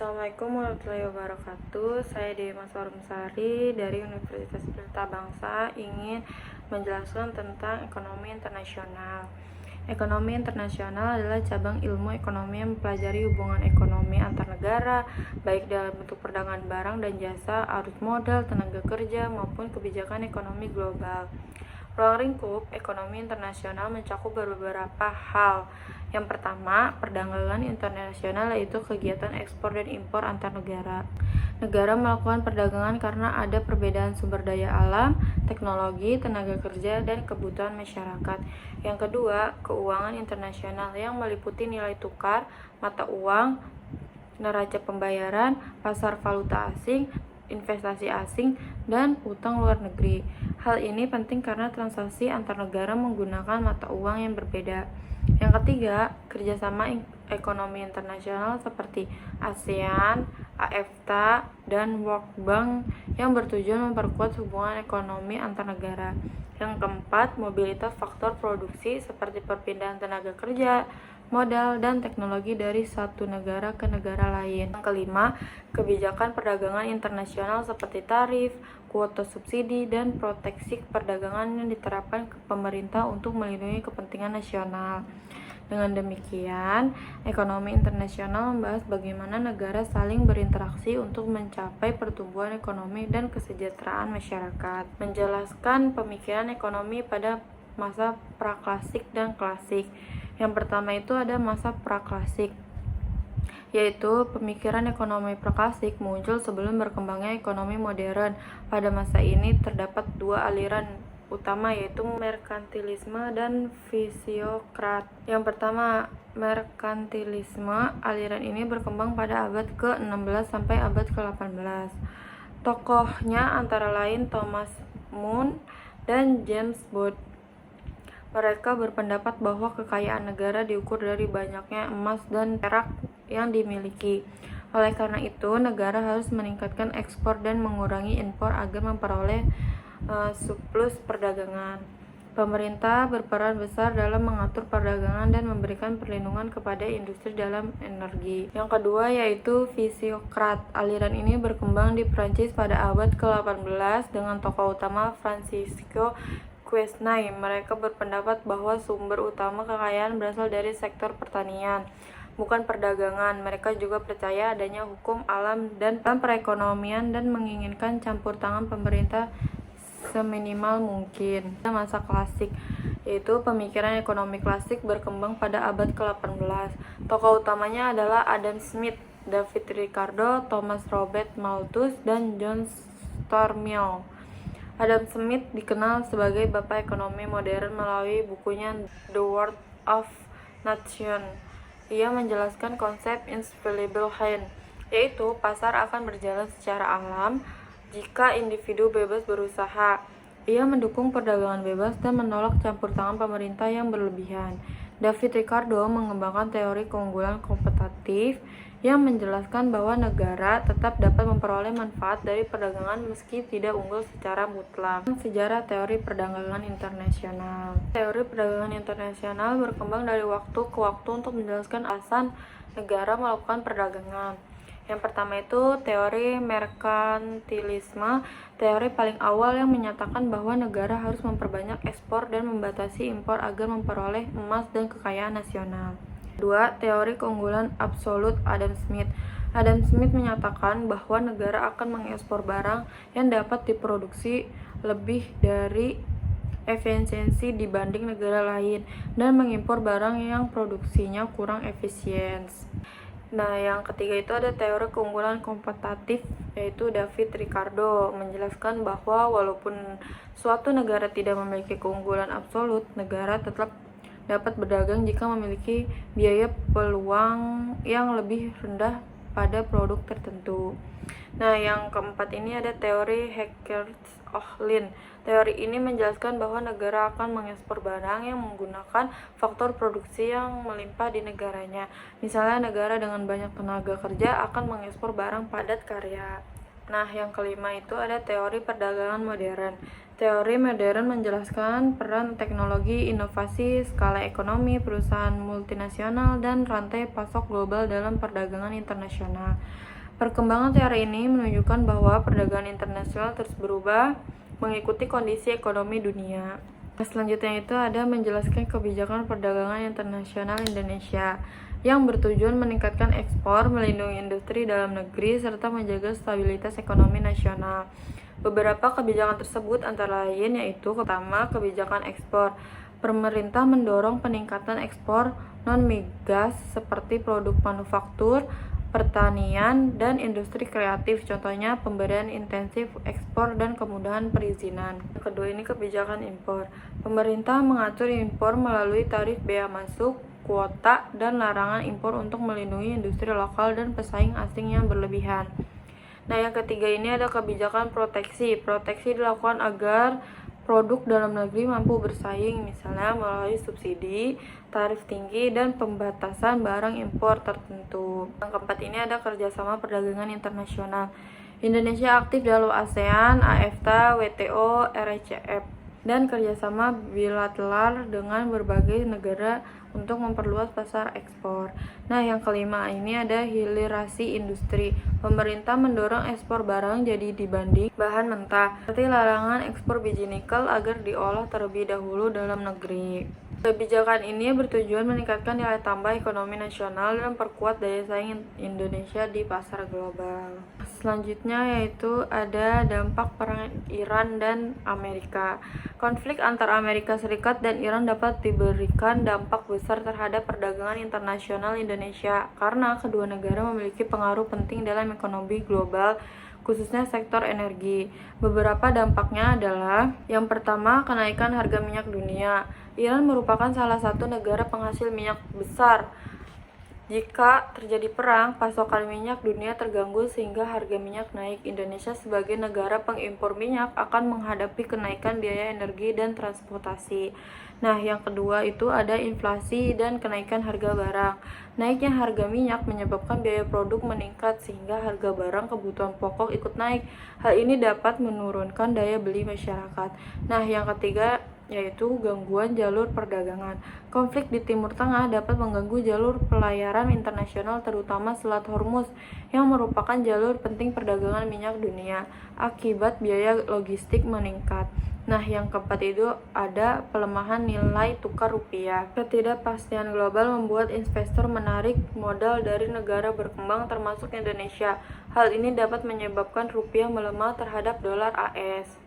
Assalamualaikum warahmatullahi wabarakatuh. Saya Dewi Maswarumsari dari Universitas Pelita Bangsa ingin menjelaskan tentang ekonomi internasional. Ekonomi internasional adalah cabang ilmu ekonomi yang mempelajari hubungan ekonomi antar negara, baik dalam bentuk perdagangan barang dan jasa, arus modal, tenaga kerja, maupun kebijakan ekonomi global. Ruang lingkup ekonomi internasional mencakup beberapa hal. Yang pertama, perdagangan internasional yaitu kegiatan ekspor dan impor antar negara. Negara melakukan perdagangan karena ada perbedaan sumber daya alam, teknologi, tenaga kerja, dan kebutuhan masyarakat. Yang kedua, keuangan internasional yang meliputi nilai tukar, mata uang, neraca pembayaran, pasar valuta asing, investasi asing, dan utang luar negeri. Hal ini penting karena transaksi antar negara menggunakan mata uang yang berbeda. Yang ketiga, kerjasama ekonomi internasional seperti ASEAN, AFTA, dan World Bank yang bertujuan memperkuat hubungan ekonomi antar negara. Yang keempat, mobilitas faktor produksi seperti perpindahan tenaga kerja, modal, dan teknologi dari satu negara ke negara lain. Yang kelima, kebijakan perdagangan internasional seperti tarif, kuota subsidi, dan proteksi perdagangan yang diterapkan ke pemerintah untuk melindungi kepentingan nasional. Dengan demikian, ekonomi internasional membahas bagaimana negara saling berinteraksi untuk mencapai pertumbuhan ekonomi dan kesejahteraan masyarakat. Menjelaskan pemikiran ekonomi pada masa praklasik dan klasik. Yang pertama itu ada masa praklasik, yaitu pemikiran ekonomi praklasik muncul sebelum berkembangnya ekonomi modern. Pada masa ini terdapat dua aliran utama, yaitu merkantilisme dan fisiokrat. Yang pertama, merkantilisme. Aliran ini berkembang pada abad ke-16 sampai abad ke-18. Tokohnya antara lain Thomas More dan James Bond. Mereka berpendapat bahwa kekayaan negara diukur dari banyaknya emas dan perak yang dimiliki. Oleh karena itu, negara harus meningkatkan ekspor dan mengurangi impor agar memperoleh surplus perdagangan. Pemerintah berperan besar dalam mengatur perdagangan dan memberikan perlindungan kepada industri dalam energi. Yang kedua yaitu fisiokrat. Aliran ini berkembang di Prancis pada abad ke-18 dengan tokoh utama Francisco Quesnay. Mereka berpendapat bahwa sumber utama kekayaan berasal dari sektor pertanian, bukan perdagangan. Mereka juga percaya adanya hukum alam dan perekonomian dan menginginkan campur tangan pemerintah seminimal mungkin. Masa klasik, yaitu pemikiran ekonomi klasik berkembang pada abad ke-18. Tokoh utamanya adalah Adam Smith, David Ricardo, Thomas Robert Malthus, dan John Stuart Mill. Adam Smith dikenal sebagai bapak ekonomi modern melalui bukunya The World of Nations. Ia menjelaskan konsep infallible hand, yaitu pasar akan berjalan secara alam jika individu bebas berusaha. Ia mendukung perdagangan bebas dan menolak campur tangan pemerintah yang berlebihan. David Ricardo mengembangkan teori keunggulan kompetitif yang menjelaskan bahwa negara tetap dapat memperoleh manfaat dari perdagangan meski tidak unggul secara mutlak. Sejarah teori perdagangan internasional. Teori perdagangan internasional berkembang dari waktu ke waktu untuk menjelaskan alasan negara melakukan perdagangan. Yang pertama itu teori merkantilisme, teori paling awal yang menyatakan bahwa negara harus memperbanyak ekspor dan membatasi impor agar memperoleh emas dan kekayaan nasional. Kedua, teori keunggulan absolut Adam Smith. Adam Smith menyatakan bahwa negara akan mengekspor barang yang dapat diproduksi lebih dari efisiensi dibanding negara lain dan mengimpor barang yang produksinya kurang efisien. Nah, yang ketiga itu ada teori keunggulan kompetitif, yaitu David Ricardo menjelaskan bahwa walaupun suatu negara tidak memiliki keunggulan absolut, negara tetap dapat berdagang jika memiliki biaya peluang yang lebih rendah pada produk tertentu. Nah, yang keempat ini ada teori Heckert-Ohlin. Teori ini menjelaskan bahwa negara akan mengekspor barang yang menggunakan faktor produksi yang melimpah di negaranya. Misalnya, negara dengan banyak tenaga kerja akan mengekspor barang padat karya. Nah, yang kelima itu ada teori perdagangan modern. Teori modern menjelaskan peran teknologi, inovasi, skala ekonomi, perusahaan multinasional, dan rantai pasok global dalam perdagangan internasional. Perkembangan teori ini menunjukkan bahwa perdagangan internasional terus berubah mengikuti kondisi ekonomi dunia. Selanjutnya itu ada menjelaskan kebijakan perdagangan internasional Indonesia yang bertujuan meningkatkan ekspor, melindungi industri dalam negeri, serta menjaga stabilitas ekonomi nasional. Beberapa kebijakan tersebut antara lain yaitu pertama, kebijakan ekspor. Pemerintah mendorong peningkatan ekspor non-migas seperti produk manufaktur, pertanian, dan industri kreatif, contohnya pemberian intensif ekspor dan kemudahan perizinan. Kedua ini kebijakan impor. Pemerintah mengatur impor melalui tarif bea masuk, kuota, dan larangan impor untuk melindungi industri lokal dan pesaing asing yang berlebihan. Nah, yang ketiga ini ada kebijakan proteksi. Proteksi dilakukan agar produk dalam negeri mampu bersaing, misalnya melalui subsidi, tarif tinggi, dan pembatasan barang impor tertentu. Yang keempat ini ada kerjasama perdagangan internasional. Indonesia aktif dalam ASEAN, AFTA, WTO, RCEP, dan kerjasama bilateral dengan berbagai negara untuk memperluas pasar ekspor. Nah, yang kelima ini ada hilirisasi industri. Pemerintah mendorong ekspor barang jadi dibanding bahan mentah, seperti larangan ekspor biji nikel agar diolah terlebih dahulu dalam negeri. Kebijakan ini bertujuan meningkatkan nilai tambah ekonomi nasional dan memperkuat daya saing Indonesia di pasar global. Selanjutnya yaitu ada dampak perang Iran dan Amerika. Konflik antara Amerika Serikat dan Iran dapat diberikan dampak besar terhadap perdagangan internasional Indonesia karena kedua negara memiliki pengaruh penting dalam ekonomi global, khususnya sektor energi. Beberapa dampaknya adalah, yang pertama, kenaikan harga minyak dunia. Iran merupakan salah satu negara penghasil minyak besar. Jika terjadi perang, pasokan minyak dunia terganggu sehingga harga minyak naik. Indonesia sebagai negara pengimpor minyak akan menghadapi kenaikan biaya energi dan transportasi. Nah, yang kedua itu ada inflasi dan kenaikan harga barang. Naiknya harga minyak menyebabkan biaya produk meningkat sehingga harga barang kebutuhan pokok ikut naik. Hal ini dapat menurunkan daya beli masyarakat. Nah, yang ketiga yaitu gangguan jalur perdagangan. Konflik di Timur Tengah dapat mengganggu jalur pelayaran internasional terutama Selat Hormuz yang merupakan jalur penting perdagangan minyak dunia akibat biaya logistik meningkat. Nah, yang keempat itu ada pelemahan nilai tukar rupiah. Ketidakpastian global membuat investor menarik modal dari negara berkembang termasuk Indonesia. Hal ini dapat menyebabkan rupiah melemah terhadap dolar AS.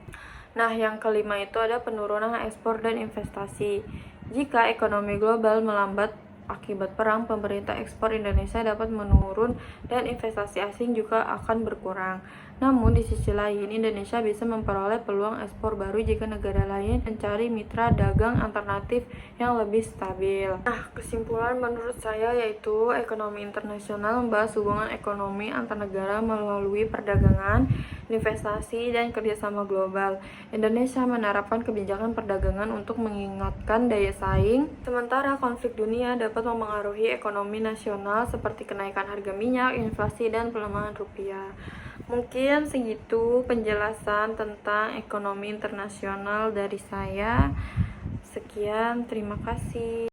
Nah, yang kelima itu ada penurunan ekspor dan investasi. Jika ekonomi global melambat akibat perang, pemerintah ekspor Indonesia dapat menurun dan investasi asing juga akan berkurang. Namun, di sisi lain, Indonesia bisa memperoleh peluang ekspor baru jika negara lain mencari mitra dagang alternatif yang lebih stabil. Nah, kesimpulan menurut saya yaitu ekonomi internasional membahas hubungan ekonomi antar negara melalui perdagangan, investasi, dan kerjasama global. Indonesia menerapkan kebijakan perdagangan untuk mengingatkan daya saing, sementara konflik dunia dapat mempengaruhi ekonomi nasional seperti kenaikan harga minyak, inflasi, dan pelemahan rupiah. Mungkin segitu penjelasan tentang ekonomi internasional dari saya. Sekian, terima kasih.